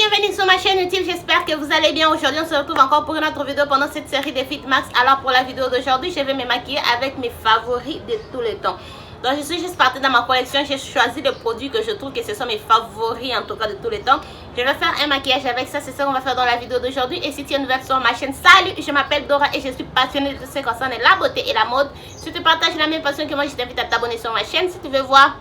bienvenue sur ma chaîne YouTube, j'espère que vous allez bien. Aujourd'hui on se retrouve encore pour une autre vidéo pendant cette série de Fit Max. Alors pour la vidéo d'aujourd'hui, je vais me maquiller avec mes favoris de tous les temps. Donc je suis juste partie dans ma collection, j'ai choisi des produits que je trouve que ce sont mes favoris en tout cas de tous les temps. Je vais faire un maquillage avec ça, c'est ça qu'on va faire dans la vidéo d'aujourd'hui. Et si tu es nouvelle sur ma chaîne, salut, je m'appelle Dora et je suis passionnée de tout ce qui concerne la beauté et la mode. Si tu partages la même passion que moi, je t'invite à t'abonner sur ma chaîne si tu veux voir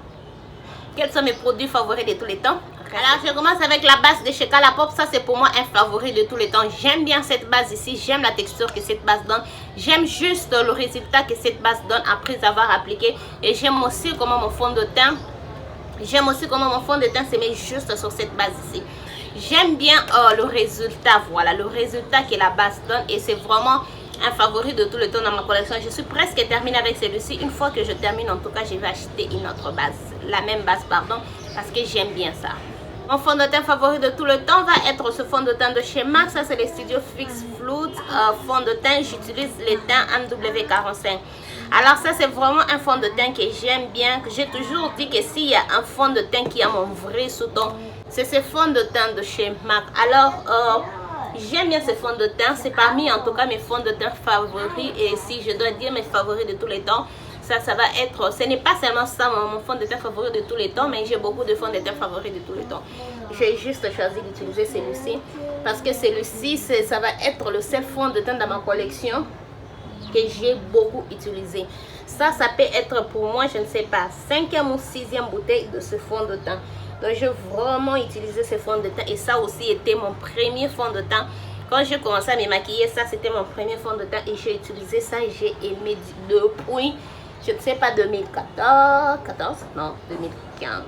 quels sont mes produits favoris de tous les temps. Alors je commence avec la base de chez Colourpop. Ça c'est pour moi un favori de tous les temps. J'aime bien cette base ici, j'aime la texture que cette base donne. J'aime juste le résultat que cette base donne après avoir appliqué. Et j'aime aussi comment mon fond de teint se met juste sur cette base ici. J'aime bien le résultat, voilà, le résultat que la base donne. Et c'est vraiment un favori de tout le temps dans ma collection. Je suis presque terminée avec celui-ci. Une fois que je termine, en tout cas, je vais acheter une autre base. La même base, pardon, parce que j'aime bien ça. Mon fond de teint favori de tout le temps va être ce fond de teint de chez MAC. Ça, c'est le Studio Fix Flood fond de teint. J'utilise les teints MW45. Alors, ça, c'est vraiment un fond de teint que j'aime bien. J'ai toujours dit que s'il y a un fond de teint qui a mon vrai sous-ton, c'est ce fond de teint de chez MAC. Alors, j'aime bien ce fond de teint. C'est parmi, en tout cas, mes fonds de teint favoris. Et si je dois dire mes favoris de tous les temps, ça va être, ce n'est pas seulement ça mon fond de teint favori de tous les temps, mais j'ai beaucoup de fonds de teint favoris de tous les temps. J'ai juste choisi d'utiliser celui-ci parce que celui-ci, ça va être le seul fond de teint dans ma collection que j'ai beaucoup utilisé. Ça peut être pour moi, je ne sais pas, 5e ou 6e bouteille de ce fond de teint. Donc j'ai vraiment utilisé ce fond de teint et ça aussi était mon premier fond de teint. Quand j'ai commencé à me maquiller, ça c'était mon premier fond de teint et j'ai utilisé ça et j'ai aimé depuis, je ne sais pas, 2014, non, 2015.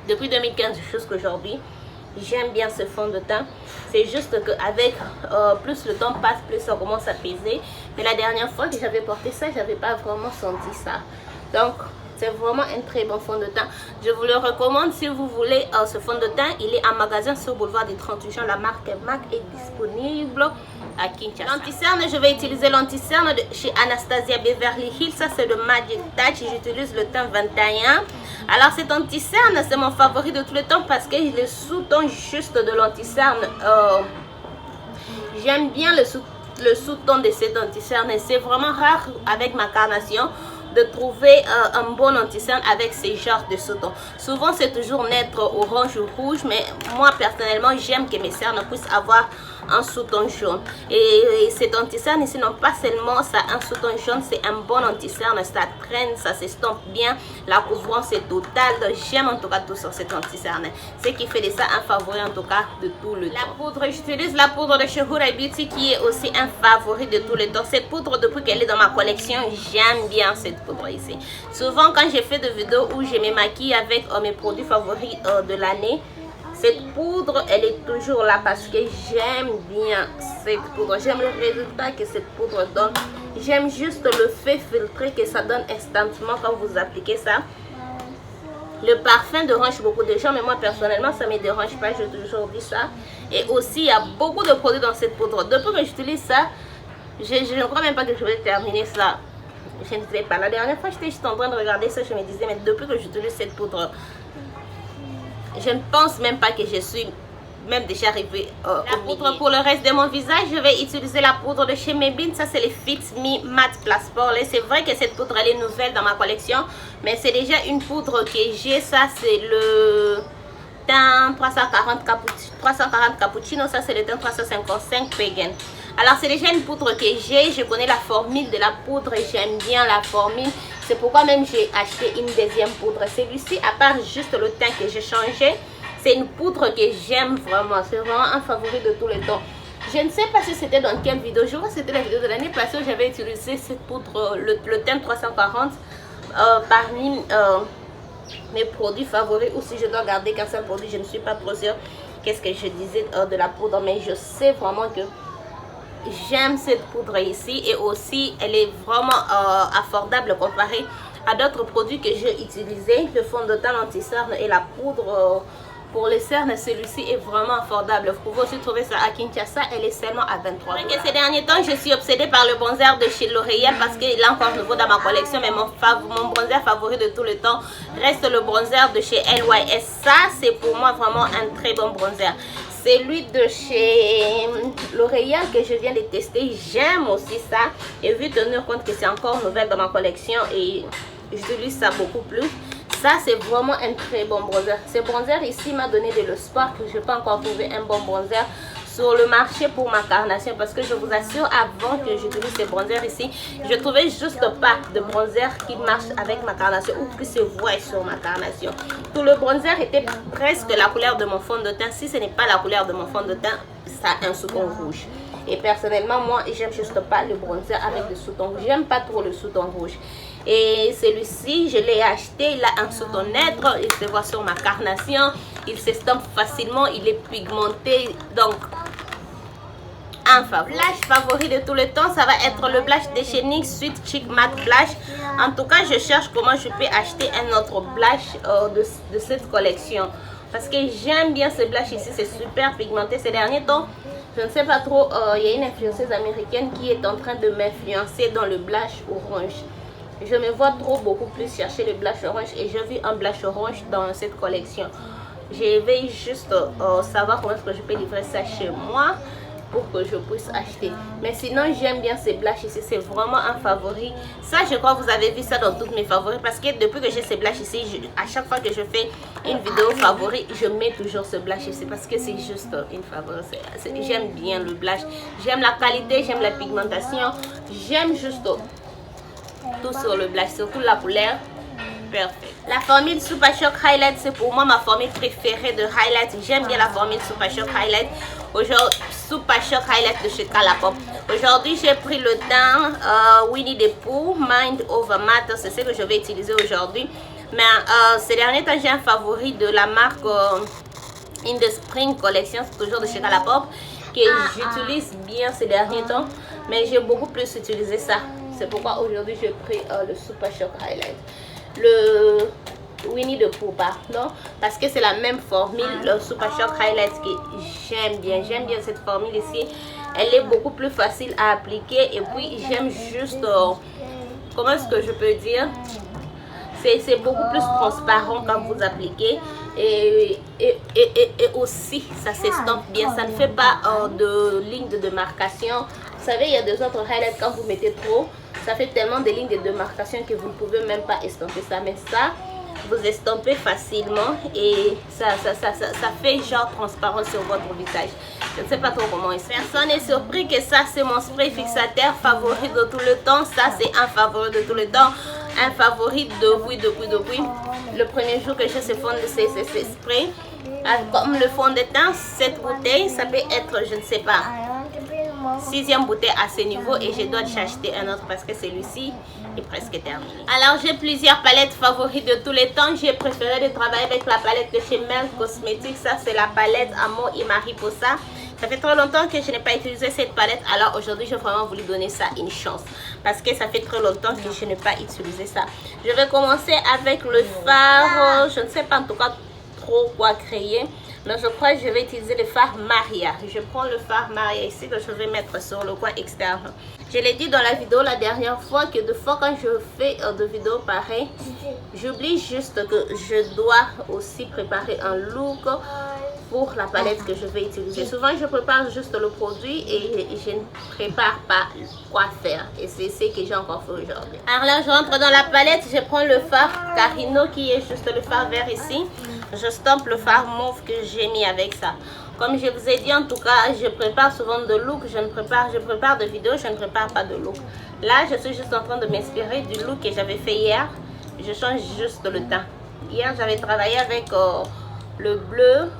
Depuis 2015 jusqu'aujourd'hui, j'aime bien ce fond de teint. C'est juste qu'avec plus le temps passe, plus ça commence à peser. Mais la dernière fois que j'avais porté ça, j'avais pas vraiment senti ça. Donc, c'est vraiment un très bon fond de teint. Je vous le recommande si vous voulez ce fond de teint. Il est en magasin sur Boulevard des 38 Juin. La marque MAC est disponible à Kinshasa. L'anti-cerne, je vais utiliser l'anti-cerne de chez Anastasia Beverly Hills. Ça, c'est le Magic Touch. J'utilise le teint 21. Alors, cet anti-cerne, c'est mon favori de tout le temps parce que le sous-ton juste de l'anti-cerne. J'aime bien le sous-ton de cet anti-cerne. Et c'est vraiment rare avec ma carnation de trouver un bon anti-cerne avec ces genres de sous-tons. Souvent c'est toujours naître orange ou rouge, mais moi personnellement j'aime que mes cernes puissent avoir un sous-ton jaune. Et cet anti-cerne ici, non pas seulement ça un sous-ton jaune, c'est un bon anti-cerne, ça traîne, ça s'estompe bien, la couvrance est totale. Donc j'aime en tout cas tout sur cet anti-cerne, ce qui fait de ça un favori en tout cas de tout le temps. La poudre, j'utilise la poudre de chez Huda Beauty qui est aussi un favori de tout le temps. Cette poudre, depuis qu'elle est dans ma collection, j'aime bien cette poudre ici. Souvent quand j'ai fait des vidéos où je me maquille avec mes produits favoris de l'année, cette poudre, elle est toujours là parce que j'aime bien cette poudre. J'aime le résultat que cette poudre donne. J'aime juste le fait filtré que ça donne instantanément quand vous appliquez ça. Le parfum dérange beaucoup de gens, mais moi personnellement, ça ne me dérange pas. J'ai toujours dit ça. Et aussi, il y a beaucoup de produits dans cette poudre. Depuis que j'utilise ça, je ne crois même pas que je vais terminer ça. Je ne sais pas. La dernière fois, j'étais juste en train de regarder ça. Je me disais, mais depuis que j'utilise cette poudre, je ne pense même pas que je suis même déjà arrivée au poudre. Pour le reste de mon visage, je vais utiliser la poudre de chez Maybelline. Ça, c'est le Fit Me Matte Place Poreless. C'est vrai que cette poudre, elle est nouvelle dans ma collection, mais c'est déjà une poudre que j'ai. Ça, c'est le teint 340 Cappuccino. Ça, c'est le teint 355 Pagan. Alors, c'est déjà une poudre que j'ai. Je connais la formule de la poudre et j'aime bien la formule. C'est pourquoi même j'ai acheté une deuxième poudre. Celui-ci, à part juste le teint que j'ai changé, c'est une poudre que j'aime vraiment. C'est vraiment un favori de tous les temps. Je ne sais pas si c'était dans quelle vidéo. Je crois que c'était la vidéo de l'année passée où j'avais utilisé cette poudre, le teint 340 parmi mes produits favoris. Ou si je dois garder qu'un seul produit, je ne suis pas trop sûre qu'est-ce que je disais de la poudre. Mais je sais vraiment que j'aime cette poudre ici et aussi elle est vraiment affordable comparée à d'autres produits que j'ai utilisés, le fond de teint, l'anti-cerne et la poudre Pour les cernes, celui-ci est vraiment abordable. Vous pouvez aussi trouver ça à Kinshasa. Elle est seulement à 23 $. Ces derniers temps, je suis obsédée par le bronzer de chez L'Oréal parce qu'il est encore nouveau dans ma collection. Mais mon bronzer favori de tout le temps reste le bronzer de chez LYS. Ça, c'est pour moi vraiment un très bon bronzer. Celui de chez L'Oréal que je viens de tester, j'aime aussi ça. Et vu tenir compte que c'est encore nouvelle dans ma collection et j'utilise ça beaucoup plus. Ça, c'est vraiment un très bon bronzer. Ce bronzer ici m'a donné de l'espoir que je n'ai pas encore trouvé un bon bronzer sur le marché pour ma carnation. Parce que je vous assure, avant que j'utilise ce bronzer ici, je trouvais juste pas de bronzer qui marche avec ma carnation ou qui se voit sur ma carnation. Tout le bronzer était presque la couleur de mon fond de teint. Si ce n'est pas la couleur de mon fond de teint, ça a un sous-ton rouge. Et personnellement, moi, j'aime juste pas le bronzer avec le sous-ton rouge. J'aime pas trop le sous-ton rouge. Et celui-ci, je l'ai acheté, il a un sous-ton neutre, il se voit sur ma carnation, il s'estompe facilement, il est pigmenté, donc un favori. Blush favori de tout le temps, ça va être le blush de chez NYX Sweet Chic Matte Blush. En tout cas, je cherche comment je peux acheter un autre blush de cette collection. Parce que j'aime bien ce blush ici, c'est super pigmenté ces derniers temps. Je ne sais pas trop, il y a une influenceuse américaine qui est en train de m'influencer dans le blush orange. Je me vois beaucoup plus chercher le blush orange et j'ai vu un blush orange dans cette collection. Je vais juste savoir comment est-ce que je peux livrer ça chez moi pour que je puisse acheter. Mais sinon, j'aime bien ces blushs ici, c'est vraiment un favori. Ça, je crois que vous avez vu ça dans toutes mes favoris parce que depuis que j'ai ces blushs ici, à chaque fois que je fais une vidéo favori, je mets toujours ce blush ici parce que c'est juste une favori. J'aime bien le blush, j'aime la qualité, j'aime la pigmentation, j'aime juste tout sur le blush, surtout la couleur. Parfait. La formule Super Shock Highlight, c'est pour moi ma formule préférée de highlight. J'aime bien la formule Super Shock Highlight. Aujourd'hui, Super Shock Highlight de chez Colourpop. Aujourd'hui, j'ai pris le teint Winnie the Pooh Mind Over Matter. C'est ce que je vais utiliser aujourd'hui. Mais ces derniers temps, j'ai un favori de la marque In the Spring Collection. C'est toujours de chez Colourpop que j'utilise bien ces derniers temps. Mais j'ai beaucoup plus utilisé ça. C'est pourquoi aujourd'hui, j'ai pris le Super Shock Highlight. Le Winnie the Pooh, pardon, parce que c'est la même formule, le Super Shock Highlight que j'aime bien cette formule ici. Elle est beaucoup plus facile à appliquer et puis j'aime juste comment est-ce que je peux dire, c'est beaucoup plus transparent quand vous appliquez et aussi ça s'estompe bien, ça ne fait pas de ligne de démarcation. Vous savez, il y a des autres highlights, quand vous mettez trop, ça fait tellement de lignes de démarcation que vous ne pouvez même pas estomper ça. Mais ça, vous estompez facilement et ça fait genre transparent sur votre visage. Je ne sais pas trop comment essayer. Personne n'est surpris que ça, c'est mon spray fixateur favori de tout le temps. Ça, c'est un favori de tout le temps. Un favori depuis. Le premier jour que j'ai ce spray, comme le fond de teint, cette bouteille, ça peut être, je ne sais pas, 6e bouteille à ce niveau et je dois acheter un autre parce que celui-ci est presque terminé. Alors j'ai plusieurs palettes favorites de tous les temps. J'ai préféré de travailler avec la palette de chez Mel Cosmetics. Ça c'est la palette Amour et Mariposa. Ça fait trop longtemps que je n'ai pas utilisé cette palette. Alors aujourd'hui j'ai vraiment voulu donner ça une chance parce que ça fait très longtemps que je n'ai pas utilisé ça. Je vais commencer avec le fard. Je ne sais pas en tout cas trop quoi créer. Mais je crois que je vais utiliser le fard Maria. Je prends le fard Maria ici que je vais mettre sur le coin externe. Je l'ai dit dans la vidéo la dernière fois que de fois quand je fais des vidéos pareilles, j'oublie juste que je dois aussi préparer un look pour la palette que je vais utiliser. Souvent je prépare juste le produit et je ne prépare pas quoi faire. Et c'est ce que j'ai encore fait aujourd'hui. Alors là je rentre dans la palette, je prends le fard Carino qui est juste le fard vert ici. Je stompe le fard mauve que j'ai mis avec ça. Comme je vous ai dit, en tout cas, je prépare souvent de look. Je prépare de vidéos, je ne prépare pas de look. Là, je suis juste en train de m'inspirer du look que j'avais fait hier. Je change juste le teint. Hier, j'avais travaillé avec le bleu,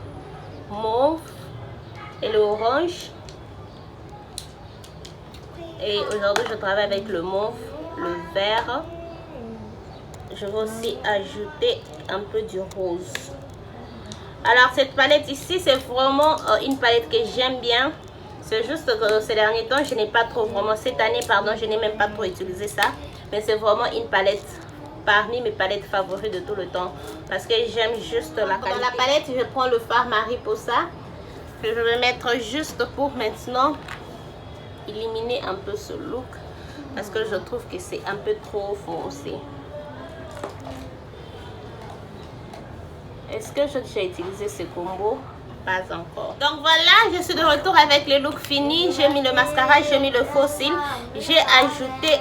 mauve et le orange. Et aujourd'hui, je travaille avec le mauve, le vert. Je vais aussi ajouter un peu du rose. Alors cette palette ici, c'est vraiment une palette que j'aime bien. C'est juste que ces derniers temps, je n'ai pas trop vraiment, cette année pardon, je n'ai même pas trop utilisé ça. Mais c'est vraiment une palette parmi mes palettes favoris de tout le temps. Parce que j'aime juste la qualité. Dans la palette, je prends le fard Mariposa. Que je vais mettre juste pour maintenant éliminer un peu ce look. Parce que je trouve que c'est un peu trop foncé. Est-ce que j'ai déjà utilisé ce combo? Pas encore. Donc voilà, je suis de retour avec le look fini. J'ai mis le mascara, j'ai mis le faux cils. J'ai ajouté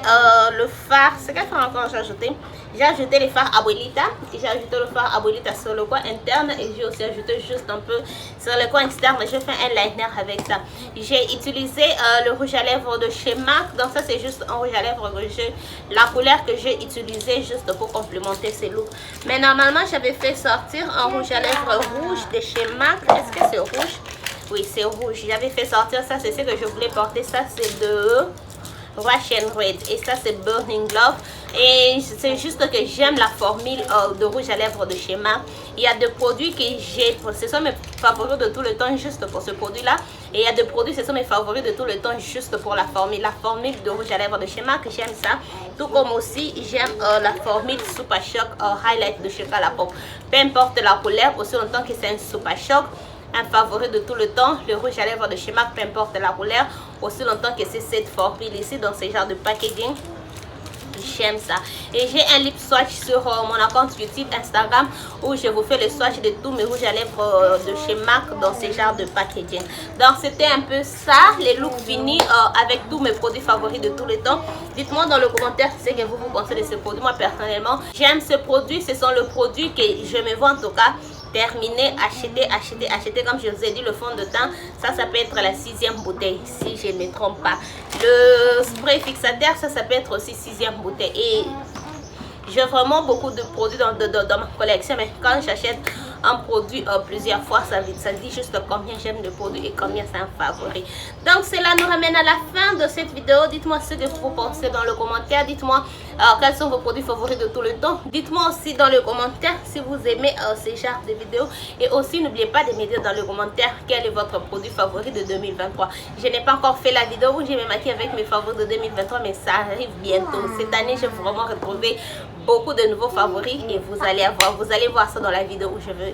le fard. C'est quel fard encore j'ai ajouté? J'ai ajouté les fards Abuelita. J'ai ajouté le fard Abuelita sur le coin interne. Et j'ai aussi ajouté juste un peu sur le coin externe. Je fais un liner avec ça. J'ai utilisé le rouge à lèvres de chez MAC. Donc ça c'est juste un rouge à lèvres que j'ai. La couleur que j'ai utilisée juste pour complémenter ces looks. Mais normalement j'avais fait sortir un rouge à lèvres rouge de chez MAC. Est-ce que c'est rouge? Oui, c'est rouge. J'avais fait sortir ça. C'est ce que je voulais porter. Ça c'est de Russian Red. Et ça c'est Burning Love. Et c'est juste que j'aime la formule de rouge à lèvres de chez MAC. Il y a des produits que j'ai. Ce sont mes favoris de tout le temps juste pour ce produit là. Et il y a des produits, ce sont mes favoris de tout le temps juste pour la formule. La formule de rouge à lèvres de chez MAC, j'aime ça. Tout comme aussi, j'aime la formule Super Shock Highlight de chez Colourpop. Peu importe la couleur, aussi longtemps que c'est un Super Shock. Un favori de tout le temps, le rouge à lèvres de chez MAC, peu importe la couleur, aussi longtemps que c'est cette formule ici dans ce genre de packaging. J'aime ça. Et j'ai un lip swatch sur mon compte YouTube, Instagram, où je vous fais le swatch de tous mes rouges à lèvres de chez MAC dans ce genre de packaging. Donc c'était un peu ça, les looks finis avec tous mes produits favoris de tous les temps. Dites-moi dans le commentaire ce que vous pensez de ce produit. Moi personnellement, j'aime ce produit. Ce sont le produit que je me vends en tout cas. Terminé, acheter comme je vous ai dit. Le fond de teint, ça peut être la 6e bouteille si je ne me trompe pas. Le spray fixateur, ça peut être aussi 6e bouteille. Et j'ai vraiment beaucoup de produits dans ma collection, mais quand j'achète un produit plusieurs fois, ça dit juste combien j'aime le produit et combien c'est un favori. Donc cela nous ramène à la fin de cette vidéo. Dites-moi ce que vous pensez dans le commentaire. Dites-moi quels sont vos produits favoris de tout le temps. Dites-moi aussi dans le commentaire si vous aimez ce genre de vidéos. Et aussi n'oubliez pas de me dire dans le commentaire quel est votre produit favori de 2023. Je n'ai pas encore fait la vidéo où je me maquille avec mes favoris de 2023, mais ça arrive bientôt. Cette année, je vais vraiment retrouver beaucoup de nouveaux favoris et vous allez voir ça dans la vidéo où je veux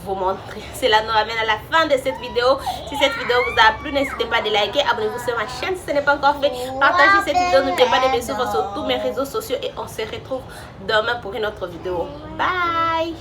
vous montrer. Cela nous ramène à la fin de cette vidéo. Si cette vidéo vous a plu, n'hésitez pas de liker, abonnez-vous sur ma chaîne si ce n'est pas encore fait, partagez cette vidéo, n'oubliez pas de me suivre sur tous mes réseaux sociaux et on se retrouve demain pour une autre vidéo. Bye.